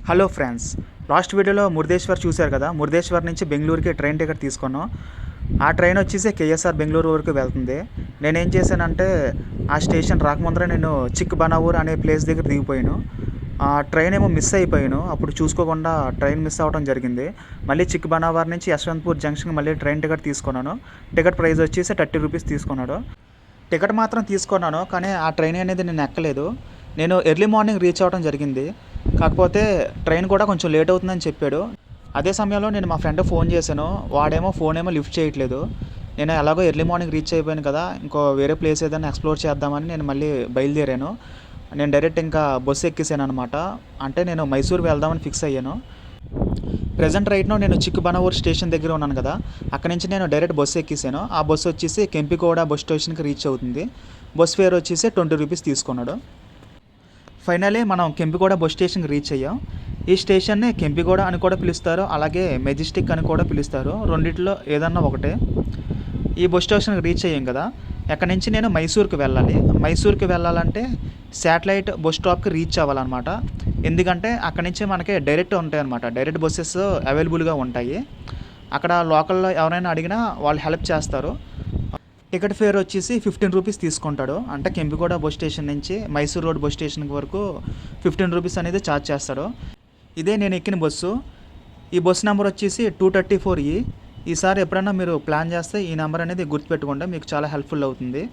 Hello friends, last వీడియోలో మురుదేశ్వర్ చూశారు కదా. మురుదేశ్వర్ నుంచి బెంగళూరుకి ట్రైన్ టికెట్ తీసుకున్నాం. ఆ ట్రైన్ వచ్చేసి కేఎస్ఆర్ బెంగళూరు వరకు వెళ్తుంది. నేనేం చేశానంటే ఆ స్టేషన్ రాకముందర నేను చిక్బనావూర్ అనే ప్లేస్ దగ్గర దిగిపోయాను. ఆ ట్రైన్ ఏమో మిస్ అయిపోయాను. అప్పుడు చూసుకోకుండా ట్రైన్ మిస్ అవ్వడం జరిగింది. మళ్ళీ చిక్బనావర్ నుంచి యశ్వంత్పూర్ జంక్షన్కి మళ్ళీ ట్రైన్ టికెట్ తీసుకున్నాను. టికెట్ ప్రైస్ వచ్చేసి 30 రూపీస్ తీసుకున్నాడు. టికెట్ మాత్రం తీసుకున్నాను, కానీ ఆ ట్రైన్ అనేది నేను ఎక్కలేదు. నేను ఎర్లీ మార్నింగ్ రీచ్ అవ్వడం జరిగింది. కాకపోతే ట్రైన్ కూడా కొంచెం లేట్ అవుతుందని చెప్పాడు. అదే సమయంలో నేను మా ఫ్రెండ్ ఫోన్ చేశాను. వాడేమో ఫోన్ ఏమో లిఫ్ట్ చేయట్లేదు. నేను ఎలాగో ఎర్లీ మార్నింగ్ రీచ్ అయిపోయాను కదా, ఇంకో వేరే ప్లేస్ ఏదైనా ఎక్స్ప్లోర్ చేద్దామని నేను మళ్ళీ బయలుదేరాను. నేను డైరెక్ట్ ఇంకా బస్సు ఎక్కేసాను అనమాట. అంటే నేను మైసూర్ వెళ్దామని ఫిక్స్ అయ్యాను. ప్రజెంట్ రైట్నో నేను చిక్బనావూర్ స్టేషన్ దగ్గర ఉన్నాను కదా, అక్కడ నుంచి నేను డైరెక్ట్ బస్సు ఎక్కేసాను. ఆ బస్సు వచ్చేసి కెంపిగౌడ బస్ స్టేషన్కి రీచ్ అవుతుంది. బస్ ఫేర్ వచ్చేసి 20 రూపీస్ తీసుకున్నాడు. ఫైనలీ మనం కెంపిగౌడ బస్ స్టేషన్కి రీచ్ అయ్యాం. ఈ స్టేషన్ని కెంపిగౌడ అని కూడా పిలుస్తారు, అలాగే మెజెస్టిక్ అని కూడా పిలుస్తారు. రెండిట్లో ఏదన్నా ఒకటే. ఈ బస్ స్టేషన్కి రీచ్ అయ్యాం కదా, అక్కడి నుంచి నేను మైసూర్కి వెళ్ళాలి. మైసూర్కి వెళ్ళాలంటే శాటిలైట్ బస్ స్టాప్కి రీచ్ అవ్వాలన్నమాట. ఎందుకంటే అక్కడి నుంచి మనకి డైరెక్ట్ ఉంటాయి అన్నమాట. డైరెక్ట్ బస్సెస్ అవైలబుల్గా ఉంటాయి. అక్కడ లోకల్లో ఎవరైనా అడిగినా వాళ్ళు హెల్ప్ చేస్తారు. టికెట్ ఫేర్ వచ్చేసి 15 రూపీస్ తీసుకుంటాడు. అంటే కెంపిగౌడ బస్ స్టేషన్ నుంచి మైసూర్ రోడ్ బస్ స్టేషన్ వరకు 15 రూపీస్ అనేది ఛార్జ్ చేస్తాడు. ఇదే నేను ఎక్కిన బస్సు. ఈ బస్సు నెంబర్ వచ్చేసి 234E. ఈసారి ఎప్పుడైనా మీరు ప్లాన్ చేస్తే ఈ నెంబర్ అనేది గుర్తుపెట్టుకుంటే మీకు చాలా హెల్ప్ఫుల్ అవుతుంది.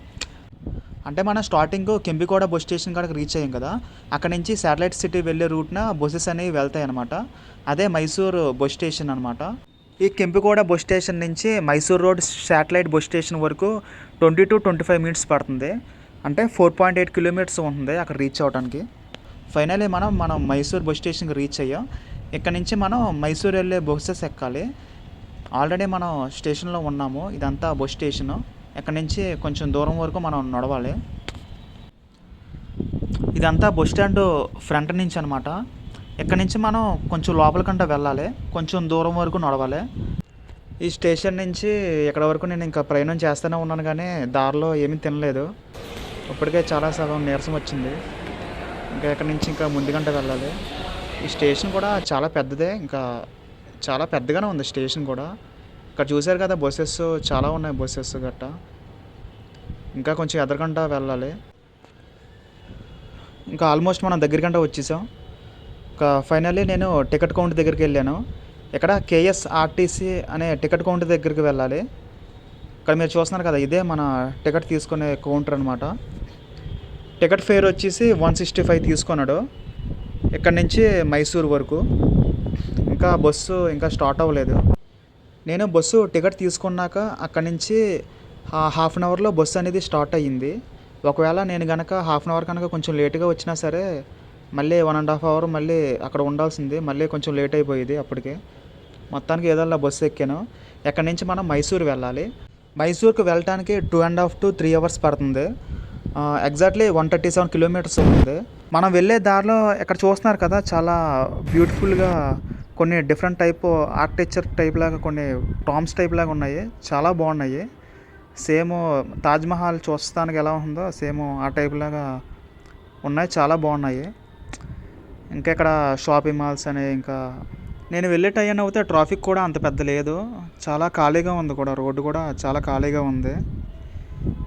అంటే మనం స్టార్టింగ్ కెంపిగౌడ బస్ స్టేషన్ కాడికి రీచ్ అయ్యాం కదా, అక్కడ నుంచి శాటిలైట్ సిటీ వెళ్ళే రూట్న బస్సెస్ అనేవి వెళ్తాయి అన్నమాట. అదే మైసూర్ బస్ స్టేషన్ అనమాట. ఈ కెంపిగౌడ బస్ స్టేషన్ నుంచి Mysore road satellite bus station వరకు 20 to 25 మినిట్స్ పడుతుంది. అంటే 4.8 కిలోమీటర్స్ ఉంటుంది అక్కడ రీచ్ అవ్వడానికి. ఫైనలీ మనం మైసూర్ బస్ స్టేషన్కి రీచ్ అయ్యాం. ఇక్కడ నుంచి మనం మైసూర్ వెళ్ళే బస్సెస్ ఎక్కాలి. ఆల్రెడీ మనం స్టేషన్లో ఉన్నాము. ఇదంతా బస్ స్టేషను. ఇక్కడ నుంచి కొంచెం దూరం వరకు మనం నడవాలి. ఇదంతా బస్ స్టాండ్ ఫ్రంట్ నుంచి అనమాట. ఇక్కడ నుంచి మనం కొంచెం లోపలికంటే వెళ్ళాలి, కొంచెం దూరం వరకు నడవాలి. ఈ స్టేషన్ నుంచి ఇక్కడ వరకు నేను ఇంకా ప్రయాణం చేస్తూనే ఉన్నాను, కానీ దారిలో ఏమీ తినలేదు. ఇప్పటికే చాలా సగం నీరసం వచ్చింది. ఇంకా ఇక్కడ నుంచి ఇంకా ముందుకంటే వెళ్ళాలి. ఈ స్టేషన్ కూడా చాలా పెద్దదే, ఇంకా చాలా పెద్దగానే ఉంది స్టేషన్ కూడా. ఇక్కడ చూశారు కదా బస్సెస్ చాలా ఉన్నాయి, బస్సెస్ గట్ట. ఇంకా కొంచెం ఎదరకంట వెళ్ళాలి. ఇంకా ఆల్మోస్ట్ మనం దగ్గరికంటే వచ్చేసాం. ఇంకా ఫైనల్లీ నేను టికెట్ కౌంటర్ దగ్గరికి వెళ్ళాను. ఇక్కడ కేఎస్ఆర్టీసీ అనే టికెట్ కౌంటర్ దగ్గరికి వెళ్ళాలి. ఇక్కడ మీరు చూస్తున్నారు కదా, ఇదే మన టికెట్ తీసుకునే కౌంటర్ అనమాట. టికెట్ ఫేర్ వచ్చేసి 165 తీసుకున్నాడు ఇక్కడ నుంచి మైసూర్ వరకు. ఇంకా బస్సు ఇంకా స్టార్ట్ అవ్వలేదు. నేను బస్సు టికెట్ తీసుకున్నాక అక్కడి నుంచి హాఫ్ అన్ అవర్లో బస్సు అనేది స్టార్ట్ అయ్యింది. ఒకవేళ నేను కనుక హాఫ్ అన్ అవర్ కనుక కొంచెం లేట్గా వచ్చినా సరే మళ్ళీ 1.5 అవర్ మళ్ళీ అక్కడ ఉండాల్సింది. మళ్ళీ కొంచెం లేట్ అయిపోయేది. అప్పటికే మొత్తానికి ఏదల్లా బస్సు ఎక్కాను. ఎక్కడి నుంచి మనం మైసూర్ వెళ్ళాలి. మైసూర్కి వెళ్ళటానికి 2.5 to 3 అవర్స్ పడుతుంది. ఎగ్జాక్ట్లీ 137 కిలోమీటర్స్ ఉంటుంది. మనం వెళ్ళే దారిలో ఇక్కడ చూస్తున్నారు కదా, చాలా బ్యూటిఫుల్గా కొన్ని డిఫరెంట్ టైప్ ఆర్కిటెక్చర్ టైప్ లాగా, కొన్ని టామ్స్ టైప్ లాగా ఉన్నాయి. చాలా బాగున్నాయి. సేమ్ తాజ్మహల్ చూస్తానికి ఎలా ఉందో సేమ్ ఆ టైప్ లాగా ఉన్నాయి. చాలా బాగున్నాయి. ఇంకా ఇక్కడ షాపింగ్ మాల్స్ అని, ఇంకా నేను వెళ్ళే టైం అయితే ట్రాఫిక్ కూడా అంత పెద్ద లేదు. చాలా ఖాళీగా ఉంది కూడా, రోడ్డు కూడా చాలా ఖాళీగా ఉంది.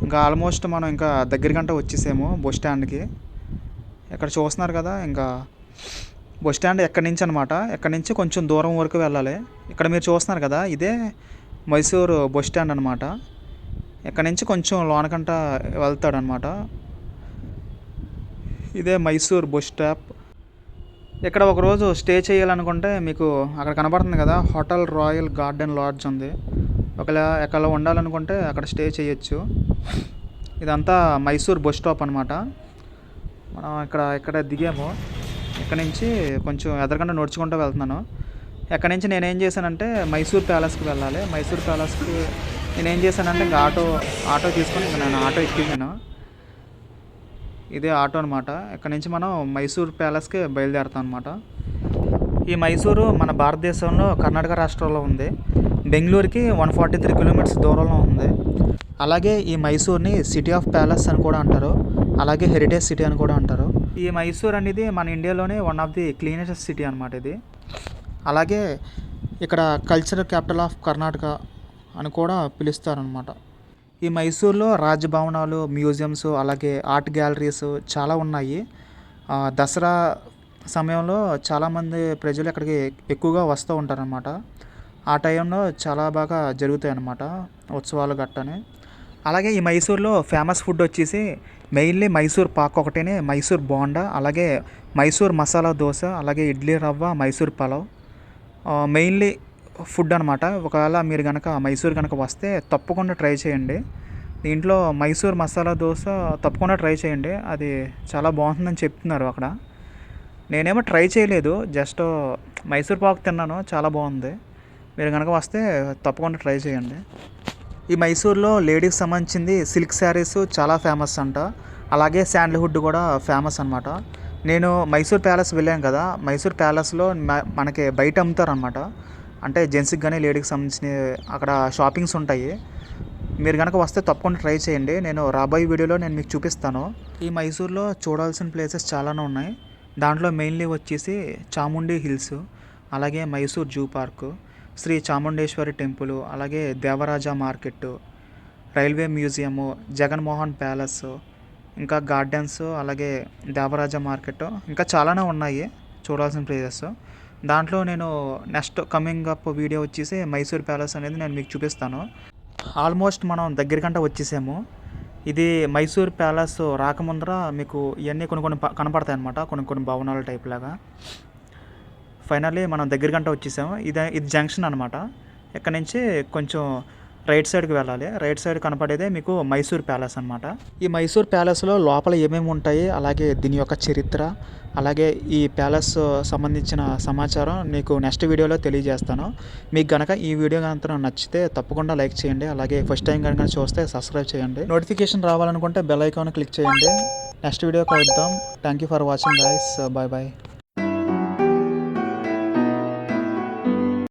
ఇంకా ఆల్మోస్ట్ మనం ఇంకా దగ్గరికంటే వచ్చేసాము బస్ స్టాండ్కి. ఇక్కడ చూస్తున్నారు కదా, ఇంకా బస్ స్టాండ్ ఎక్కడి నుంచి అనమాట. ఎక్కడి నుంచి కొంచెం దూరం వరకు వెళ్ళాలి. ఇక్కడ మీరు చూస్తున్నారు కదా, ఇదే మైసూర్ బస్ స్టాండ్ అనమాట. ఎక్కడి నుంచి కొంచెం లోనకంట వెళ్తాడనమాట. ఇదే మైసూర్ బస్ స్టాప్. ఇక్కడ ఒకరోజు స్టే చేయాలనుకుంటే మీకు అక్కడ కనబడుతుంది కదా, హోటల్ రాయల్ గార్డెన్ లాడ్జ్ ఉంది. ఒకవేళ ఎక్కడ ఉండాలనుకుంటే అక్కడ స్టే చేయొచ్చు. ఇదంతా మైసూర్ బస్ స్టాప్ అనమాట. మనం ఇక్కడ దిగాము. ఇక్కడ నుంచి కొంచెం ఎదరకుండా నడుచుకుంటూ వెళ్తున్నాను. ఎక్కడి నుంచి నేనేం చేశానంటే మైసూర్ ప్యాలెస్కి వెళ్ళాలి. మైసూర్ ప్యాలెస్కి నేనేం చేశానంటే ఇంకా ఆటో తీసుకొని ఇంకా నేను ఆటో ఎక్కిసాను. ఇదే ఆటో అనమాట. ఇక్కడ నుంచి మనం మైసూర్ ప్యాలెస్కి బయలుదేరుతాం అనమాట. ఈ మైసూరు మన భారతదేశంలో కర్ణాటక రాష్ట్రంలో ఉంది. బెంగళూరుకి 143 కిలోమీటర్స్ దూరంలో ఉంది. అలాగే ఈ మైసూర్ని సిటీ ఆఫ్ ప్యాలెస్ అని కూడా అంటారు, అలాగే హెరిటేజ్ సిటీ అని కూడా అంటారు. ఈ మైసూర్ అనేది మన ఇండియాలోనే one of the cleanest city అనమాట ఇది. అలాగే ఇక్కడ కల్చరల్ క్యాపిటల్ ఆఫ్ కర్ణాటక అని కూడా పిలుస్తారనమాట. ఈ మైసూర్లో రాజభవనాలు, మ్యూజియంస్, అలాగే ఆర్ట్ గ్యాలరీస్ చాలా ఉన్నాయి. దసరా సమయంలో చాలామంది ప్రజలు ఇక్కడికి ఎక్కువగా వస్తూ ఉంటారనమాట. ఆ టైంలో చాలా బాగా జరుగుతాయి అన్నమాట ఉత్సవాలు గట్టని. అలాగే ఈ మైసూర్లో ఫేమస్ ఫుడ్ వచ్చేసి మెయిన్లీ మైసూర్ పాక్ ఒకటిని, మైసూర్ బోండా, అలాగే మైసూర్ మసాలా దోశ, అలాగే ఇడ్లీ రవ్వ, మైసూర్ పలావ్ మెయిన్లీ ఫుడ్ అనమాట. ఒకవేళ మీరు కనుక మైసూర్ కనుక వస్తే తప్పకుండా ట్రై చేయండి. దీంట్లో మైసూర్ మసాలా దోశ తప్పకుండా ట్రై చేయండి, అది చాలా బాగుంటుందని చెప్తున్నారు అక్కడ. నేనేమో ట్రై చేయలేదు, జస్ట్ మైసూర్ పాక్ తిన్నాను, చాలా బాగుంది. మీరు కనుక వస్తే తప్పకుండా ట్రై చేయండి. ఈ మైసూర్లో లేడీస్కి సంబంధించింది సిల్క్ శారీస్ చాలా ఫేమస్ అంట. అలాగే శాండల్వుడ్ కూడా ఫేమస్ అనమాట. నేను మైసూర్ ప్యాలెస్ వెళ్ళాను కదా, మైసూర్ ప్యాలెస్లో మనకి బయట అమ్ముతారనమాట. అంటే జెంట్స్కి కానీ లేడీకి సంబంధించిన అక్కడ షాపింగ్స్ ఉంటాయి. మీరు కనుక వస్తే తప్పకుండా ట్రై చేయండి. నేను రాబోయే వీడియోలో నేను మీకు చూపిస్తాను. ఈ మైసూర్లో చూడాల్సిన ప్లేసెస్ చాలానే ఉన్నాయి. దాంట్లో మెయిన్లీ వచ్చేసి చాముండి హిల్స్, అలాగే Mysore zoo park, Sri Chamundeshwari temple, అలాగే Devaraja market, railway museum, Jaganmohan palace, ఇంకా గార్డెన్స్, అలాగే దేవరాజా మార్కెట్, ఇంకా చాలానే ఉన్నాయి చూడాల్సిన ప్లేసెస్. దాంట్లో నేను నెక్స్ట్ కమింగ్ అప్ వీడియో వచ్చేసి మైసూర్ ప్యాలెస్ అనేది నేను మీకు చూపిస్తాను. ఆల్మోస్ట్ మనం దగ్గరికంటే వచ్చేసాము. ఇది మైసూర్ ప్యాలెస్ రాకముందర మీకు ఇవన్నీ కొన్ని కనపడతాయి అన్నమాట, కొన్ని భవనాల టైప్ లాగా. ఫైనల్లీ మనం దగ్గరికంటే వచ్చేసాము. ఇది జంక్షన్ అనమాట. ఇక్కడ నుంచి కొంచెం రైట్ సైడ్కి వెళ్ళాలి. రైట్ సైడ్ కనపడేదే మీకు మైసూర్ ప్యాలెస్ అనమాట. ఈ మైసూర్ ప్యాలెస్లో లోపల ఏమేమి ఉంటాయి, అలాగే దీని యొక్క చరిత్ర, అలాగే ఈ ప్యాలెస్ సంబంధించిన సమాచారం నీకు నెక్స్ట్ వీడియోలో తెలియజేస్తాను. మీకు కనుక ఈ వీడియో కనుక నచ్చితే తప్పకుండా లైక్ చేయండి. అలాగే ఫస్ట్ టైం కనుక చూస్తే సబ్స్క్రైబ్ చేయండి. నోటిఫికేషన్ రావాలనుకుంటే బెల్ ఐకాన్ క్లిక్ చేయండి. నెక్స్ట్ వీడియో కలుద్దాం. Thank you for watching guys. Bye bye.